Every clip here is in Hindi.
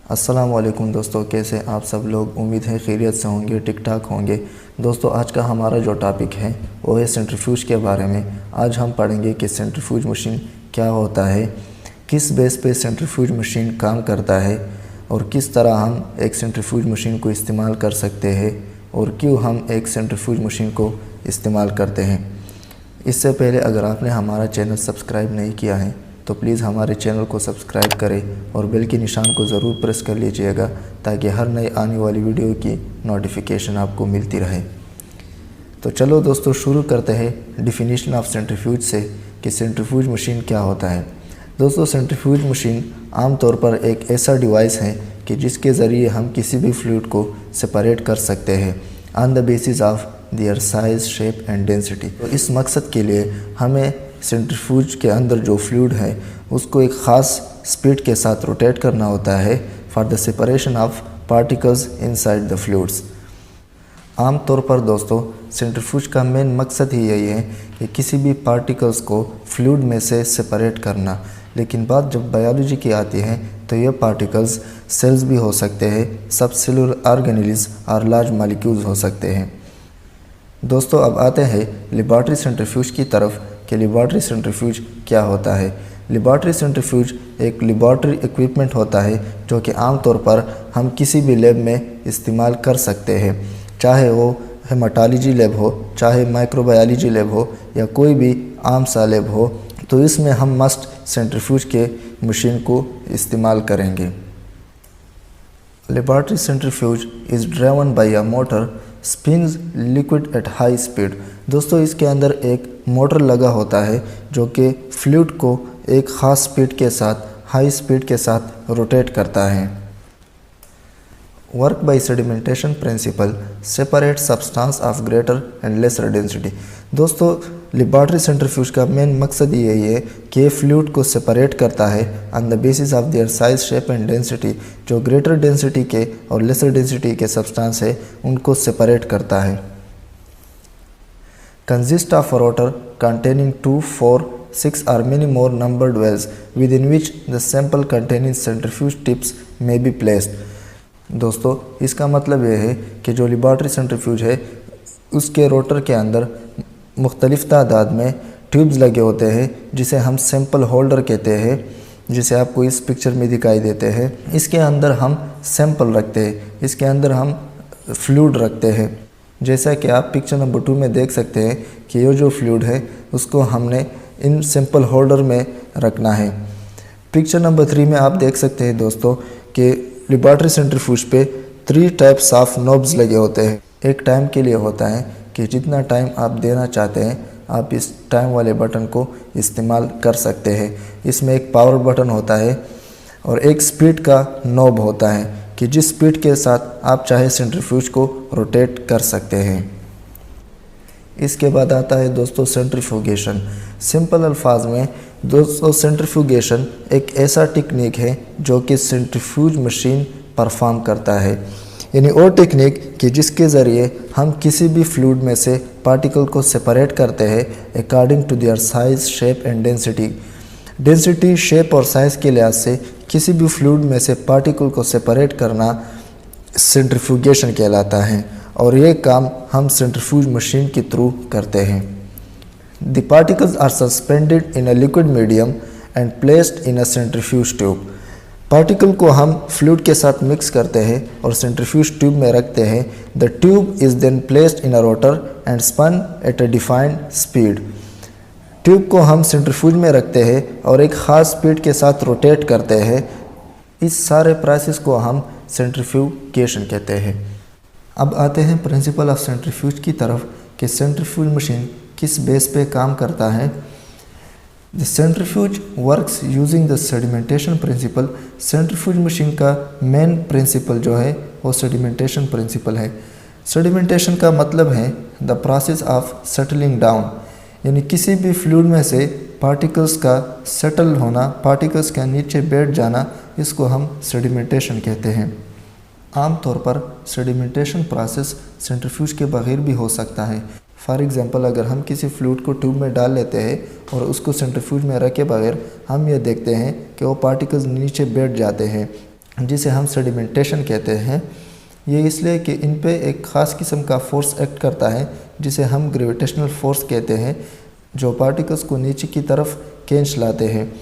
अस्सलामुअलैकुम दोस्तों, कैसे आप सब लोग। उम्मीद है खैरियत से होंगे, ठीक ठाक होंगे। दोस्तों आज का हमारा जो टॉपिक है वो है सेंट्रीफ्यूज के बारे में। आज हम पढ़ेंगे कि सेंट्रीफ्यूज मशीन क्या होता है, किस बेस पे सेंट्रीफ्यूज मशीन काम करता है और किस तरह हम एक सेंट्रीफ्यूज मशीन को इस्तेमाल कर सकते हैं और क्यों हम एक सेंट्रीफ्यूज मशीन को इस्तेमाल करते हैं। इससे पहले अगर आपने हमारा चैनल सब्सक्राइब नहीं किया है तो प्लीज़ हमारे चैनल को सब्सक्राइब करें और बेल के निशान को ज़रूर प्रेस कर लीजिएगा ताकि हर नई आने वाली वीडियो की नोटिफिकेशन आपको मिलती रहे। तो चलो दोस्तों शुरू करते हैं डिफिनीशन ऑफ सेंट्रीफ्यूज से कि सेंट्रीफ्यूज मशीन क्या होता है। दोस्तों सेंट्रीफ्यूज मशीन आमतौर पर एक ऐसा डिवाइस है कि जिसके ज़रिए हम किसी भी फ्लूइड को सेपरेट कर सकते हैं on the basis of their size, shape and density. तो इस मकसद के लिए हमें सेंट्रीफ्यूज के अंदर जो फ्लूइड है उसको एक ख़ास स्पीड के साथ रोटेट करना होता है for the separation of particles inside the fluids. आमतौर पर दोस्तों सेंट्रीफ्यूज का मेन मकसद ही यही है कि किसी भी पार्टिकल्स को फ्लूइड में से सेपरेट करना। लेकिन बात जब बायोलॉजी की आती है तो ये पार्टिकल्स सेल्स भी हो सकते हैं, सब सेलुलर ऑर्गेनेल्स और लार्ज मॉलिक्यूल्स हो सकते हैं। दोस्तों अब आते हैं लेबॉरेटरी सेंट्रीफ्यूज की तरफ कि लेबॉरेटरी सेंट्रीफ्यूज क्या होता है। लेबॉरेटरी सेंट्रीफ्यूज एक लेबॉरेटरी इक्विपमेंट होता है जो कि आमतौर पर हम किसी भी लैब में इस्तेमाल कर सकते हैं, चाहे वो हेमाटोलॉजी लैब हो, चाहे माइक्रोबायोलॉजी लैब हो या कोई भी आम सा लैब हो। तो इसमें हम मस्ट सेंट्रीफ्यूज के मशीन को इस्तेमाल करेंगे। Laboratory centrifuge is driven by a motor spins liquid at high speed. दोस्तों इसके अंदर एक मोटर लगा होता है जो कि फ्लूइड को एक ख़ास स्पीड के साथ, हाई स्पीड के साथ रोटेट करता है। Work by sedimentation principle separate substance of greater and lesser density. दोस्तों लेबॉरेटरी सेंट्रीफ्यूज का मेन मकसद यही है कि फ्लूइड को सेपरेट करता है on the basis of their size, shape and density. जो ग्रेटर डेंसिटी के और लेसर डेंसिटी के सब्सटेंस है उनको सेपरेट करता है। Consist of rotor containing 2, 4, 6 or many more numbered wells within which the sample containing centrifuge tips may be placed। दोस्तों इसका मतलब यह है कि जो लेबॉरेटरी सेंट्रीफ्यूज है उसके रोटर के अंदर मुख्तलिफ तादाद में ट्यूब्स लगे होते हैं जिसे हम सैंपल होल्डर कहते हैं, जिसे आपको इस पिक्चर में दिखाई देते हैं। इसके अंदर हम सैंपल रखते हैं, इसके अंदर हम फ्लूइड रखते हैं। जैसा कि आप पिक्चर नंबर 2 में देख सकते हैं कि ये जो फ्लूइड है उसको हमने इन सैंपल होल्डर में रखना है। पिक्चर नंबर 3 में आप देख सकते हैं दोस्तों कि लेबॉरेटरी सेंट्रीफ्यूज पे 3 टाइप्स ऑफ नॉब्स लगे होते हैं। एक टाइम के लिए होता है कि जितना टाइम आप देना चाहते हैं आप इस टाइम वाले बटन को इस्तेमाल कर सकते हैं। इसमें एक पावर बटन होता है और एक स्पीड का नॉब होता है कि जिस स्पीड के साथ आप चाहे सेंट्रीफ्यूज को रोटेट कर सकते हैं। इसके बाद आता है दोस्तों सेंट्रीफ्यूगेशन। सिंपल अल्फाज में दोस्तों सेंट्रीफ्यूगेशन एक ऐसा टेक्निक है जो कि सेंट्रीफ्यूज मशीन परफॉर्म करता है, यानी वो टेक्निक कि जिसके ज़रिए हम किसी भी फ्लूइड में से पार्टिकल को सेपरेट करते हैं according to their size, shape and density. Density, shape और साइज़ के लिहाज से किसी भी फ्लूइड में से पार्टिकल को सेपरेट करना सेंट्रीफ्यूगेशन कहलाता है और ये काम हम सेंट्रीफ्यूज मशीन के थ्रू करते हैं। The particles are suspended in a liquid medium and placed in a centrifuge tube. Particle को हम फ्लूइड के साथ मिक्स करते हैं और सेंट्रीफ्यूज ट्यूब में रखते हैं। The tube is then placed in a rotor and spun at a defined speed. Tube को हम सेंट्रीफ्यूज में रखते हैं और एक ख़ास स्पीड के साथ रोटेट करते हैं। इस सारे प्रोसेस को हम सेंट्रीफ्यूगेशन कहते हैं। अब आते हैं प्रिंसिपल ऑफ सेंट्रीफ्यूज की तरफ कि सेंट्रीफ्यूज मशीन किस बेस पे काम करता है। The centrifuge works using the sedimentation principle. Centrifuge machine का मेन प्रिंसिपल जो है वो सेडिमेंटेशन प्रिंसिपल है। सेडिमेंटेशन का मतलब है the process of settling down, यानी किसी भी फ्लूइड में से पार्टिकल्स का सेटल होना, पार्टिकल्स का नीचे बैठ जाना, इसको हम सेडिमेंटेशन कहते हैं। आमतौर पर सेडिमेंटेशन प्रोसेस सेंट्रीफ्यूज के बगैर भी हो सकता है। फॉर एग्जांपल अगर हम किसी फ्लूइड को ट्यूब में डाल लेते हैं और उसको सेंट्रीफ्यूज में रखे बगैर हम ये देखते हैं कि वो पार्टिकल्स नीचे बैठ जाते हैं जिसे हम सेडिमेंटेशन कहते हैं। ये इसलिए कि इन पे एक ख़ास किस्म का फोर्स एक्ट करता है जिसे हम ग्रेविटेशनल फोर्स कहते हैं, जो पार्टिकल्स को नीचे की तरफ खींच लाते हैं।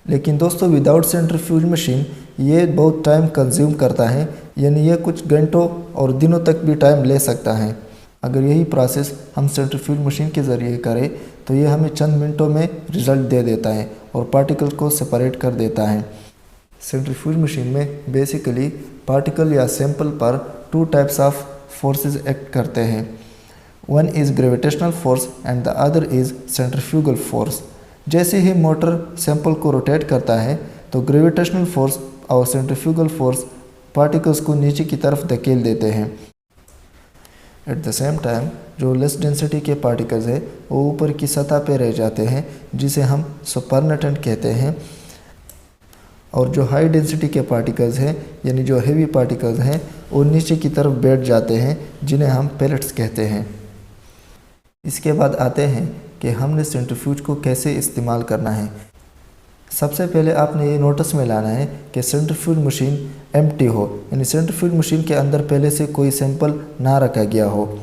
लेकिन दोस्तों विदाउट सेंट्रीफ्यूज मशीन ये बहुत टाइम कंज्यूम करता है, यानी ये कुछ घंटों और दिनों तक भी टाइम ले सकता है। अगर यही प्रोसेस हम सेंट्रीफ्यूज मशीन के ज़रिए करें तो ये हमें चंद मिनटों में रिज़ल्ट दे देता है और पार्टिकल को सेपरेट कर देता है। सेंट्रीफ्यूज मशीन में बेसिकली पार्टिकल या सैंपल पर 2 टाइप्स ऑफ फोर्सेस एक्ट करते हैं। One is gravitational force and the other is centrifugal force. जैसे ही मोटर सैंपल को रोटेट करता है तो ग्रेविटेशनल फोर्स और सेंट्रीफ्यूगल फोर्स पार्टिकल्स को नीचे की तरफ धकेल देते हैं। एट द सेम टाइम जो लेस डेंसिटी के पार्टिकल्स है वो ऊपर की सतह पे रह जाते हैं, जिसे हम सुपरनेटेंट कहते हैं। और जो हाई डेंसिटी के पार्टिकल्स हैं यानी जो हेवी पार्टिकल्स हैं वो नीचे की तरफ बैठ जाते हैं, जिन्हें हम पेलेट्स कहते हैं। इसके बाद आते हैं कि हमने सेंट्रीफ्यूज को कैसे इस्तेमाल करना है। सबसे पहले आपने ये नोटिस में लाना है कि सेंट्रीफ्यूज मशीन एम्प्टी हो, यानी सेंट्रीफ्यूज मशीन के अंदर पहले से कोई सैंपल ना रखा गया हो।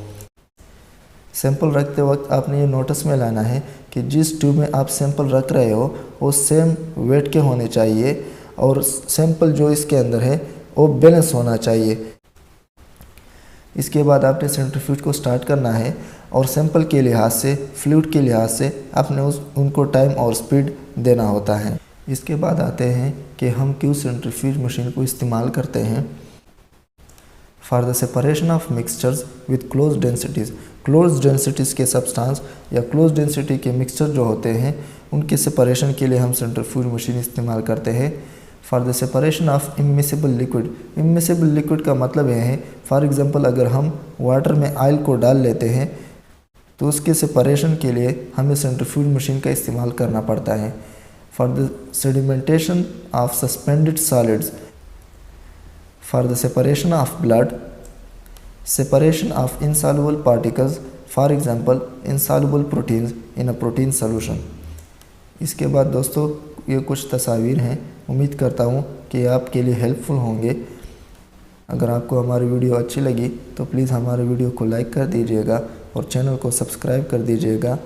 सैंपल रखते वक्त आपने ये नोटिस में लाना है कि जिस ट्यूब में आप सैंपल रख रहे हो वो सेम वेट के होने चाहिए और सैंपल जो इसके अंदर है वो बैलेंस होना चाहिए। इसके बाद आपने सेंट्रीफ्यूज को स्टार्ट करना है और सैंपल के लिहाज से, फ्लूइड के लिहाज से आपने उनको टाइम और स्पीड देना होता है। इसके बाद आते हैं कि हम क्यों सेंट्रीफ्यूज मशीन को इस्तेमाल करते हैं। For the separation of mixtures with close densities. Close densities के सब्सटेंस या क्लोज डेंसिटी के मिक्सचर जो होते हैं उनके सेपरेशन के लिए हम सेंट्रीफ्यूज मशीन इस्तेमाल करते हैं। For the separation of immiscible liquid. Immiscible liquid का मतलब यह है, फॉर एग्जांपल अगर हम वाटर में ऑयल को डाल लेते हैं तो उसके सेपरेशन के लिए हमें सेंट्रीफ्यूज मशीन का इस्तेमाल करना पड़ता है। For the sedimentation of suspended solids. For the separation of blood, separation of insoluble particles, for example insoluble proteins in a protein solution। इसके बाद दोस्तों ये कुछ तस्वीर हैं, उम्मीद करता हूँ कि आपके लिए हेल्पफुल होंगे। अगर आपको हमारी वीडियो अच्छी लगी तो प्लीज़ हमारे वीडियो को लाइक कर दीजिएगा और चैनल को सब्सक्राइब कर दीजिएगा।